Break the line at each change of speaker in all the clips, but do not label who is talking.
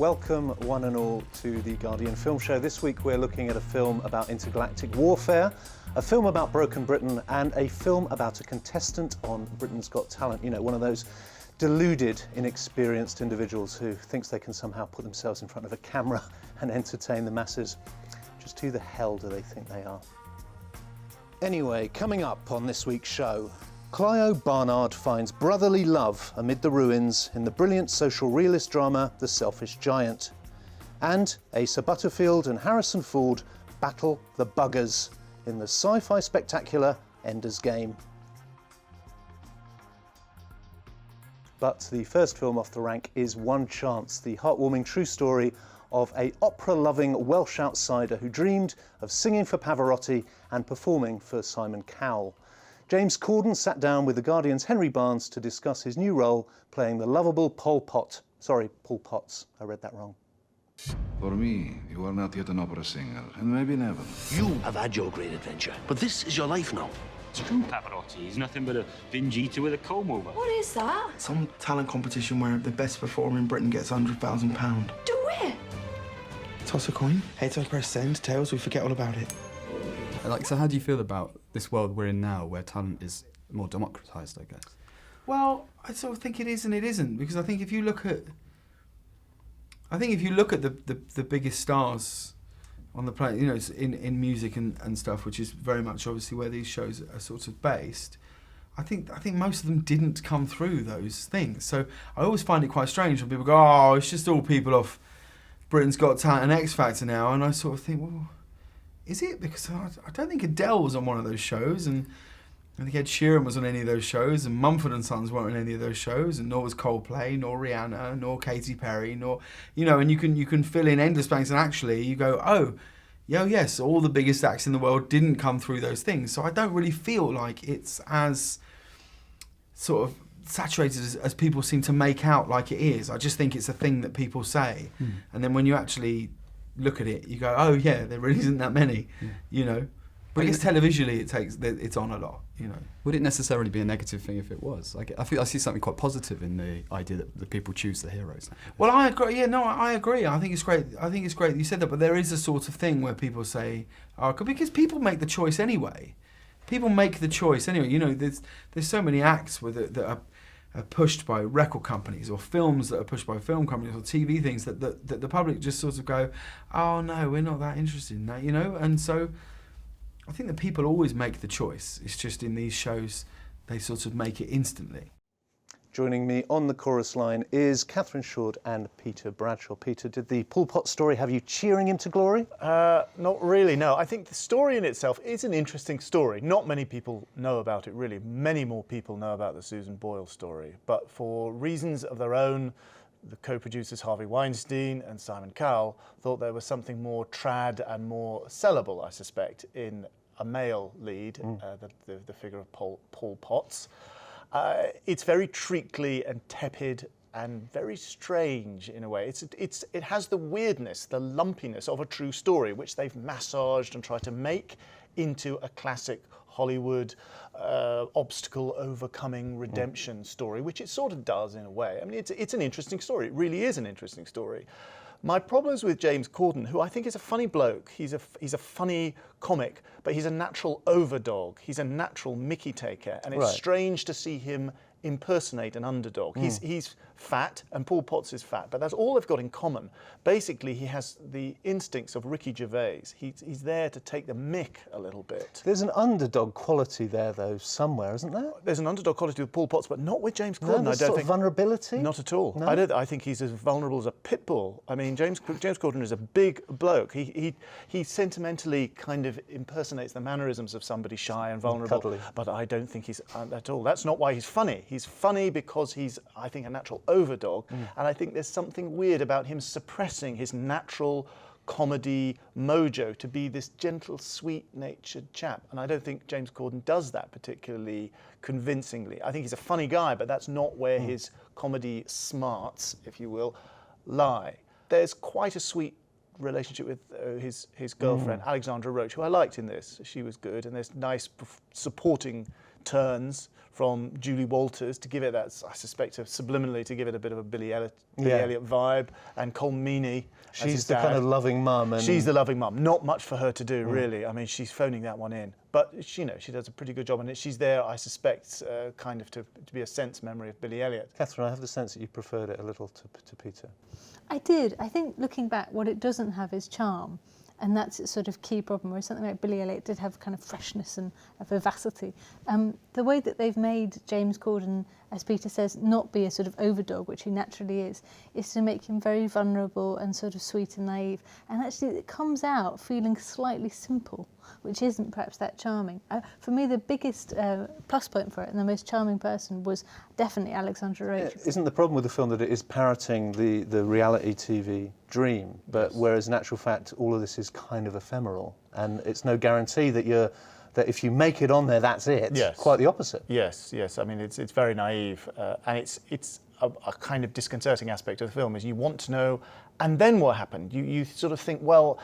Welcome one and all to the Guardian Film Show. This week we're looking at a film about intergalactic warfare, a film about broken Britain, and a film about a contestant on Britain's Got Talent. You know, one of those deluded, inexperienced individuals who thinks they can somehow put themselves in front of a camera and entertain the masses. Just who the hell do they think they are? Anyway, coming up on this week's show, Clio Barnard finds brotherly love amid the ruins in the brilliant social realist drama The Selfish Giant. And Asa Butterfield and Harrison Ford battle the buggers in the sci-fi spectacular Ender's Game. But the first film off the rank is One Chance, the heartwarming true story of an opera-loving Welsh outsider who dreamed of singing for Pavarotti and performing for Simon Cowell. James Corden sat down with The Guardian's Henry Barnes to discuss his new role playing the lovable Paul Potts. I read that wrong.
For me, you are not yet an opera singer, and maybe never.
You have had your great adventure, but this is your life now.
Screw Pavarotti, he's nothing but a Vin Jeter with a comb over.
What is that?
Some talent competition where the best performer in Britain gets £100,000.
Do it!
Toss a coin, heads I press send, tails we forget all about it.
So how do you feel about this world we're in now, where talent is more democratised, I guess?
Well, I sort of think it is and it isn't, because I think if you look at the biggest stars on the planet, you know, in music and stuff, which is very much obviously where these shows are sort of based, I think most of them didn't come through those things. So I always find it quite strange when people go, oh, it's just all people off Britain's Got Talent and X Factor now, and I sort of think, well, is it? Because I don't think Adele was on one of those shows, and I think Ed Sheeran was on any of those shows, and Mumford & Sons weren't on any of those shows, and nor was Coldplay, nor Rihanna, nor Katy Perry, nor, you know, and you can fill in endless blanks, and actually you go, oh, yes, all the biggest acts in the world didn't come through those things. So I don't really feel like it's as sort of saturated as people seem to make out like it is. I just think it's a thing that people say, and then when you actually look at it, you go, oh yeah, there really isn't that many, you know. But I guess televisually it's on a lot, you know. Would it necessarily be a negative thing if it was? I feel I see something quite positive in the idea that the people choose the heroes. Well, I agree. Yeah, no, I agree. I think it's great. I think it's great that you said that. But there is a sort of thing where people say, oh, because people make the choice anyway. People make the choice anyway. You know, there's so many acts that are pushed by record companies, or films that are pushed by film companies, or TV things that the public just sort of go, oh no, we're not that interested in that, you know. And so I think that people always make the choice. It's just in these shows they sort of make it instantly. Joining me on the chorus line is Catherine Shoard and Peter Bradshaw. Peter, did the Paul Potts story have you cheering him to glory?
Not really, no. I think the story in itself is an interesting story. Not many people know about it, really. Many more people know about the Susan Boyle story. But for reasons of their own, the co-producers Harvey Weinstein and Simon Cowell thought there was something more trad and more sellable, I suspect, in a male lead, the figure of Paul Potts. It's very treacly and tepid and very strange in a way. It has the weirdness, the lumpiness of a true story, which they've massaged and tried to make into a classic Hollywood obstacle overcoming redemption story, which it sort of does in a way. I mean, it's an interesting story. It really is an interesting story. My problems with James Corden, who I think is a funny bloke, he's a funny comic, but he's a natural overdog. He's a natural Mickey taker, and it's strange to see him impersonate an underdog. He's fat, and Paul Potts is fat, but that's all they've got in common. Basically, he has the instincts of Ricky Gervais. He's there to take the mick a little bit.
There's an underdog quality there, though, somewhere, isn't there?
There's an underdog quality with Paul Potts, but not with James Corden.
No, I don't think vulnerability.
Not at all.
No?
I think he's as vulnerable as a pit bull. I mean, James Corden is a big bloke. He sentimentally kind of impersonates the mannerisms of somebody shy and vulnerable.
Cuddly.
But I don't think he's at all. That's not why he's funny. He's funny because he's, I think, a natural overdog, and I think there's something weird about him suppressing his natural comedy mojo to be this gentle, sweet-natured chap. And I don't think James Corden does that particularly convincingly. I think he's a funny guy, but that's not where his comedy smarts, if you will, lie. There's quite a sweet relationship with his girlfriend, Alexandra Roach, who I liked in this. She was good, and there's nice supporting turns from Julie Walters to give it that, I suspect, subliminally to give it a bit of a Billy Elliot vibe, and Cole Meany.
She's the kind of loving mum. And
she's the loving mum. Not much for her to do, really. I mean, she's phoning that one in. But she does a pretty good job, and she's there, I suspect, kind of to be a sense memory of Billy Elliot.
Catherine, I have the sense that you preferred it a little to Peter.
I did. I think looking back, what it doesn't have is charm. And that's its sort of key problem, where something like Billy Elliot did have kind of freshness and a vivacity. The way that they've made James Corden, as Peter says, not be a sort of overdog, which he naturally is to make him very vulnerable and sort of sweet and naive. And actually it comes out feeling slightly simple, which isn't perhaps that charming. For me, the biggest plus point for it and the most charming person was definitely Alexandra Roach.
Isn't the problem with the film that it is parroting the reality TV dream, but whereas in actual fact all of this is kind of ephemeral, and it's no guarantee that if you make it on there, that's it.
Yes.
Quite the opposite.
Yes. I mean, it's very naive, and it's a kind of disconcerting aspect of the film is you want to know, and then what happened? You sort of think, well,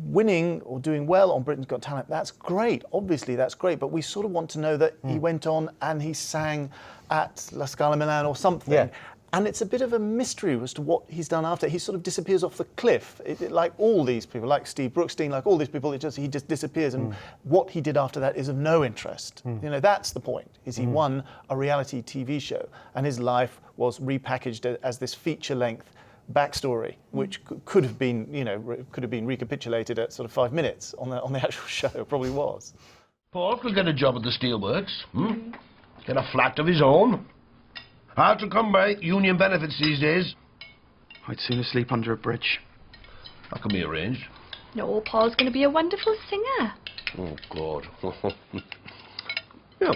winning or doing well on Britain's Got Talent, that's great. Obviously, that's great, but we sort of want to know that he went on and he sang at La Scala Milan or something.
Yeah.
And it's a bit of a mystery as to what he's done after. He sort of disappears off the cliff, like all these people, like Steve Brookstein, like all these people. He just disappears, and what he did after that is of no interest. That's the point. Is he won a reality TV show, and his life was repackaged as this feature-length backstory, which could have been, recapitulated at sort of 5 minutes on the actual show. It probably was.
Paul could get a job at the steelworks. Get a flat of his own. Hard to come by union benefits these days.
I'd sooner sleep under a bridge.
That can be arranged.
No, Paul's going to be a wonderful singer.
Oh, God. Yeah.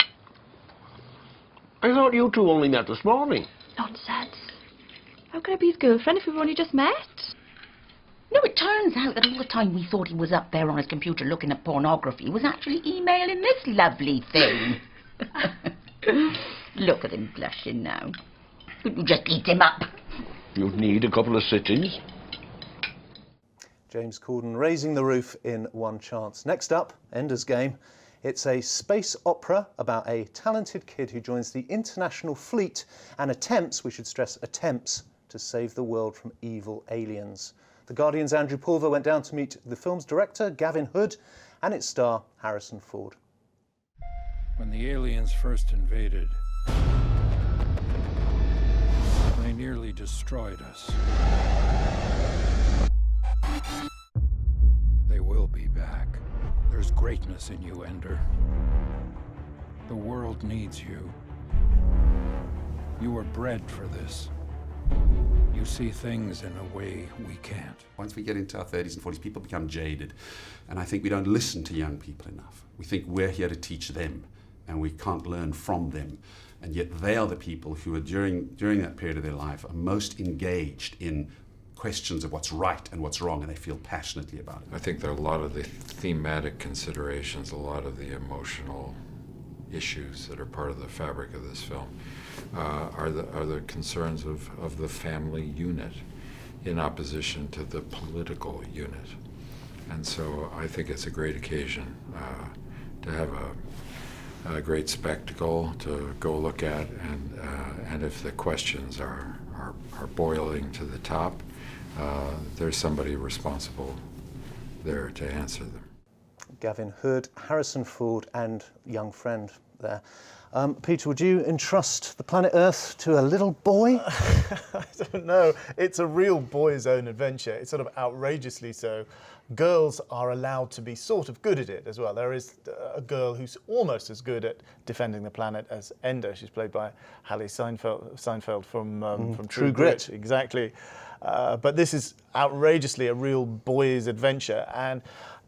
I thought you two only met this morning.
Nonsense. How could I be his girlfriend if we've only just met?
No, it turns out that all the time we thought he was up there on his computer looking at pornography, he was actually emailing this lovely thing. Look at him blushing now. Couldn't you just eat him up?
You'd need a couple of sittings.
James Corden raising the roof in one chance. Next up, Ender's Game. It's a space opera about a talented kid who joins the international fleet and attempts, we should stress attempts, to save the world from evil aliens. The Guardian's Andrew Pulver went down to meet the film's director, Gavin Hood, and its star, Harrison Ford.
When the aliens first invaded, they nearly destroyed us. They will be back. There's greatness in you, Ender. The world needs you. You were bred for this. You see things in a way we can't.
Once we get into our 30s and 40s, people become jaded. And I think we don't listen to young people enough. We think we're here to teach them, and we can't learn from them. And yet they are the people who are, during that period of their life, are most engaged in questions of what's right and what's wrong, and they feel passionately about it.
I think there are a lot of the thematic considerations, a lot of the emotional issues that are part of the fabric of this film are the concerns of the family unit in opposition to the political unit. And so I think it's a great occasion to have a great spectacle to go look at, and if the questions are boiling to the top, there's somebody responsible there to answer them.
Gavin Hood, Harrison Ford, and young friend there. Peter, would you entrust the planet Earth to a little boy?
I don't know. It's a real boy's own adventure. It's sort of outrageously so. Girls are allowed to be sort of good at it as well. There is a girl who's almost as good at defending the planet as Ender. She's played by Hallie Seinfeld from True Grit. Exactly. But this is outrageously a real boy's adventure, and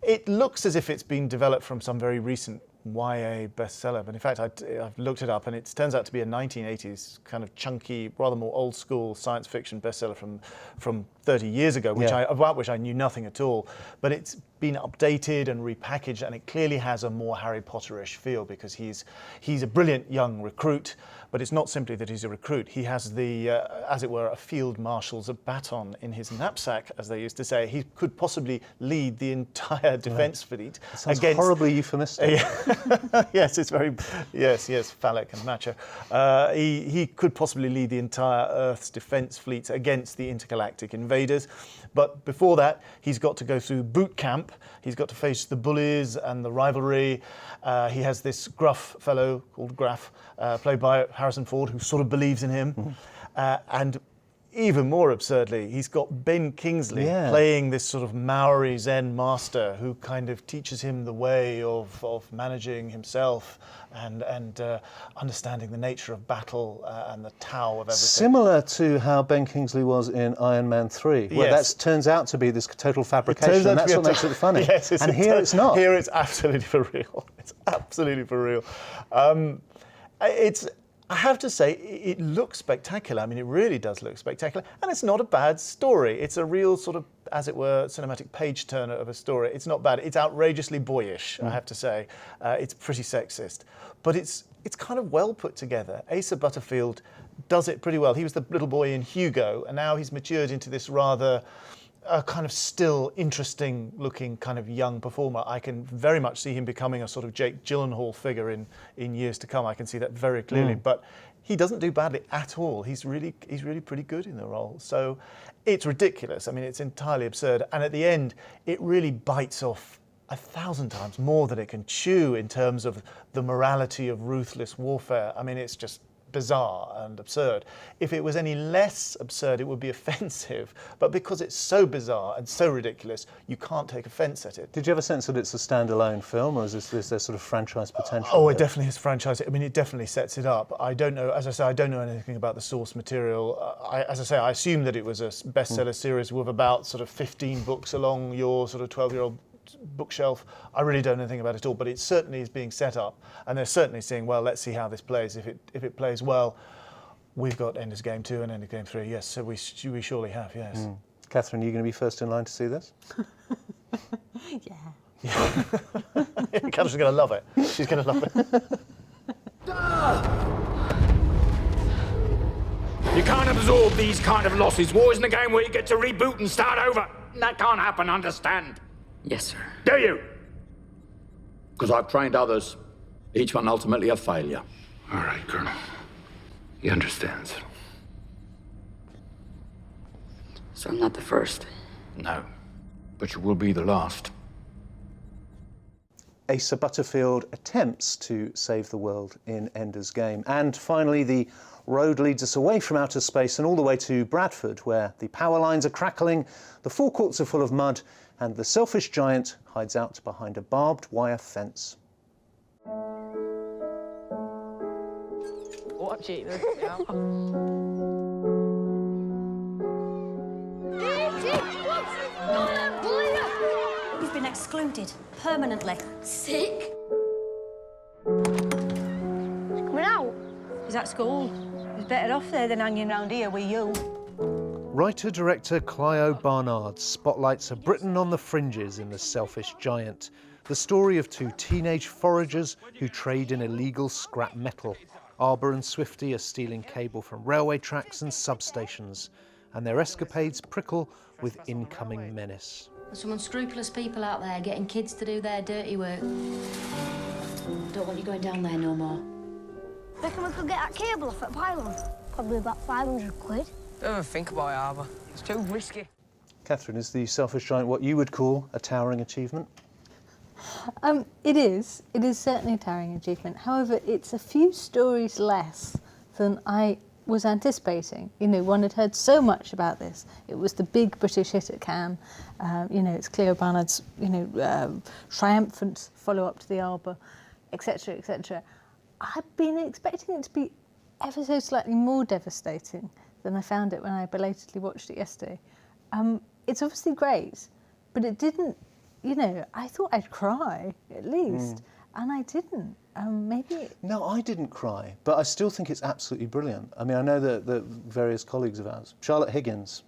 it looks as if it's been developed from some very recent YA bestseller, but in fact I've looked it up, and it turns out to be a 1980s kind of chunky, rather more old school science fiction bestseller from 30 years ago, about which I knew nothing at all. But it's been updated and repackaged, and it clearly has a more Harry Potterish feel, because he's a brilliant young recruit, But it's not simply that he's a recruit. He has the, as it were, a field marshal's baton in his knapsack, as they used to say. He could possibly lead the entire defence fleet.
That sounds horribly euphemistic.
Yes, it's very, yes, phallic and macho. He could possibly lead the entire Earth's defence fleet against the intergalactic invaders. But before that, he's got to go through boot camp. He's got to face the bullies and the rivalry. He has this gruff fellow called Graff, played by Harrison Ford, who sort of believes in him. And even more absurdly, he's got Ben Kingsley playing this sort of Maori Zen master who kind of teaches him the way of managing himself and understanding the nature of battle and the Tao of everything.
Similar to how Ben Kingsley was in Iron Man 3, where that turns out to be this total fabrication, and that's what makes it funny.
Yes,
and here it's not.
Here it's absolutely for real. It's absolutely for real. I have to say, it looks spectacular. I mean, it really does look spectacular. And it's not a bad story. It's a real sort of, as it were, cinematic page-turner of a story. It's not bad. It's outrageously boyish, I have to say. It's pretty sexist. But it's kind of well put together. Asa Butterfield does it pretty well. He was the little boy in Hugo, and now he's matured into this rather kind of still interesting looking kind of young performer. I can very much see him becoming a sort of Jake Gyllenhaal figure in years to come. I can see that very clearly. But he doesn't do badly at all. He's really pretty good in the role. So it's ridiculous. I mean, it's entirely absurd. And at the end, it really bites off 1,000 times more than it can chew in terms of the morality of ruthless warfare. I mean, it's just bizarre and absurd. If it was any less absurd, it would be offensive. But because it's so bizarre and so ridiculous, you can't take offence at it.
Did you have a sense that it's a standalone film, or is there sort of franchise potential?
Oh, it definitely has franchise. I mean, it definitely sets it up. I don't know, as I say, I don't know anything about the source material. As I say, I assume that it was a bestseller series with about sort of 15 books along your sort of 12-year-old bookshelf. I really don't know anything about it at all, but it certainly is being set up, and they're certainly saying, well, let's see how this plays. If it plays well, we've got Ender's Game 2 and Ender's Game 3. Yes, so we surely have. Yes.
Catherine, are you going to be first in line to see this?
Yeah.
Catherine's going to love it. She's going to love it.
You can't absorb these kind of losses. War isn't a game where you get to reboot and start over. That can't happen, understand?
Yes, sir.
Do you? Because I've trained others, each one ultimately a failure.
All right, Colonel. He understands.
So I'm not the first?
No, but you will be the last.
Asa Butterfield attempts to save the world in Ender's Game. And finally, the road leads us away from outer space and all the way to Bradford, where the power lines are crackling, the forecourts are full of mud, and the selfish giant hides out behind a barbed wire fence.
Watch it.
He's been excluded permanently.
Sick?
He's coming out.
He's at school. He's better off there than hanging around here with you.
Writer-director Clio Barnard spotlights a Britain on the fringes in The Selfish Giant, the story of two teenage foragers who trade in illegal scrap metal. Arbor and Swifty are stealing cable from railway tracks and substations, and their escapades prickle with incoming menace.
There's some unscrupulous people out there getting kids to do their dirty work. Don't want you going down there no more.
Reckon we could get that cable off at pylon? Probably about 500 quid.
Don't even think about it, Arbor. It's too risky.
Catherine, is The Selfish Giant what you would call a towering achievement?
It is. It is certainly a towering achievement. However, it's a few stories less than I was anticipating. You know, one had heard so much about this. It was the big British hit at Cannes. You know, it's Clio Barnard's, triumphant follow-up to The Arbor, etc., etc. I'd been expecting it to be ever so slightly more devastating than I found it when I belatedly watched it yesterday. It's obviously great, but it didn't, I thought I'd cry at least, and I didn't. Maybe...
No, I didn't cry, but I still think it's absolutely brilliant. I mean, I know that various colleagues of ours, Charlotte Higgins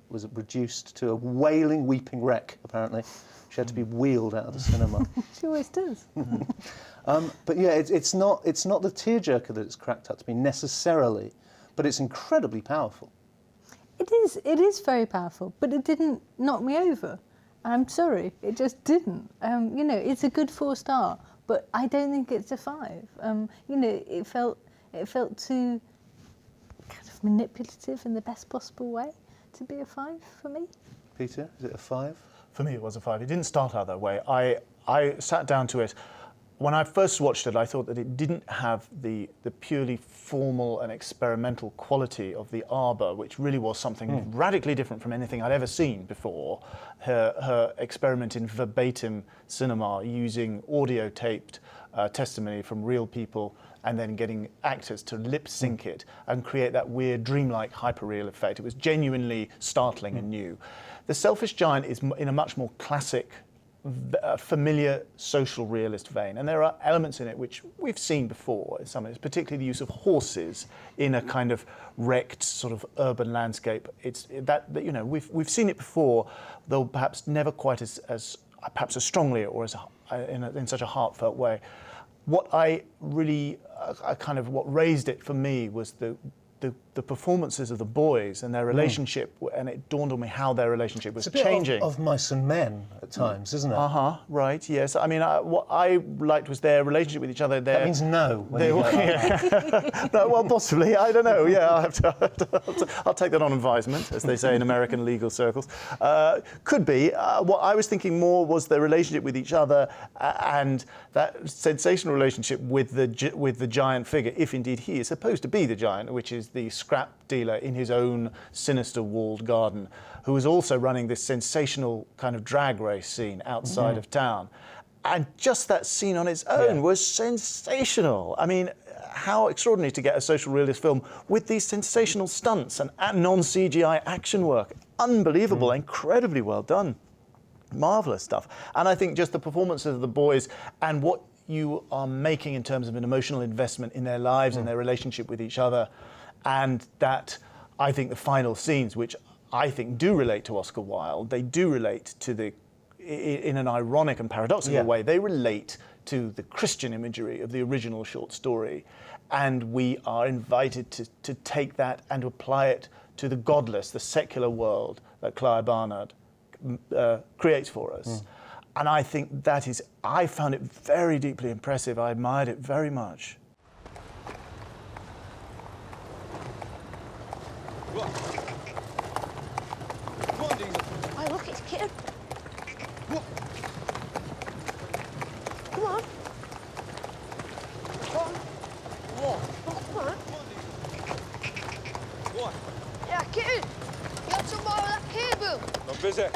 was reduced to a wailing, weeping wreck, apparently. She had to be wheeled out of the cinema.
She always does.
But yeah, it's not the tearjerker that it's cracked up to be necessarily, but it's incredibly powerful.
It is very powerful, but it didn't knock me over. I'm sorry, it just didn't. You know, it's a good 4-star, but I don't think it's a 5. You know, it felt too kind of manipulative in the best possible way to be a 5 for me.
Peter, is it a 5?
For me, it was a 5. It didn't start out that way. I sat down to it. When I first watched it, I thought that it didn't have the purely formal and experimental quality of The Arbor, which really was something radically different from anything I'd ever seen before. Her experiment in verbatim cinema, using audio-taped testimony from real people and then getting actors to lip-sync it and create that weird, dreamlike, hyper-real effect. It was genuinely startling and new. The Selfish Giant is in a much more classic, familiar social realist vein, and there are elements in it which we've seen before in some of it, particularly the use of horses in a kind of wrecked sort of urban landscape. It's that you know, we've seen it before, though perhaps never quite as perhaps as strongly or as in such a heartfelt way. What I really what raised it for me was the performances of the boys and their relationship, and it dawned on me how their relationship was changing.
Of Mice and Men at times, isn't it?
Right, yes. I mean, what I liked was their relationship with each other.
That means no. No,
well, possibly. I don't know. Yeah, I'll take that on advisement, as they say in American legal circles. Could be. What I was thinking more was their relationship with each other and that sensational relationship with the giant figure, if indeed he is supposed to be the giant, which is the scrap dealer in his own sinister walled garden, who is also running this sensational kind of drag race scene outside of town. And just that scene on its own was sensational. I mean, how extraordinary to get a social realist film with these sensational stunts and non-CGI action work. Unbelievable, incredibly well done. Marvellous stuff. And I think just the performances of the boys and what you are making in terms of an emotional investment in their lives and their relationship with each other. And that, I think, the final scenes, which I think do relate to Oscar Wilde, they do relate to in an ironic and paradoxical way, they relate to the Christian imagery of the original short story. And we are invited to take that and to apply it to the godless, the secular world that Clio Barnard creates for us. And I think that is, I found it very deeply impressive. I admired it very much.
Come on, Diesel. Hey, look, it's Kitten. What? Come on. Come on. What? Oh, come on. What? Yeah, Kitten. You got some more of that cable?
I'm busy.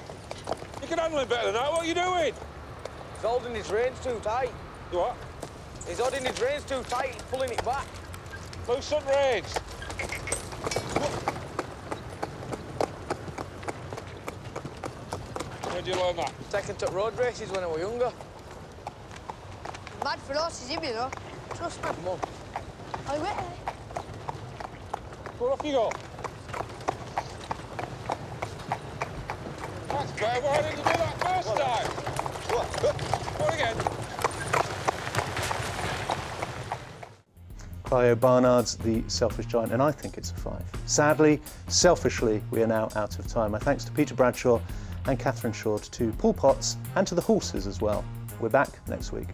You can handle it better than that. What are you doing?
He's holding his reins too tight.
What?
He's holding his reins too tight. He's pulling it back.
Loosen reins. Where did you learn that?
Taken to road races when I was younger.
Mad for horses, him, you know. Trust me.
Come on.
Are you ready?
Well, off you go. That's better. Why didn't you do that first time? What again?
Clio Barnard's The Selfish Giant, and I think it's a 5. Sadly, selfishly, we are now out of time. My thanks to Peter Bradshaw and Catherine Shoard, to Paul Potts, and to the horses as well. We're back next week.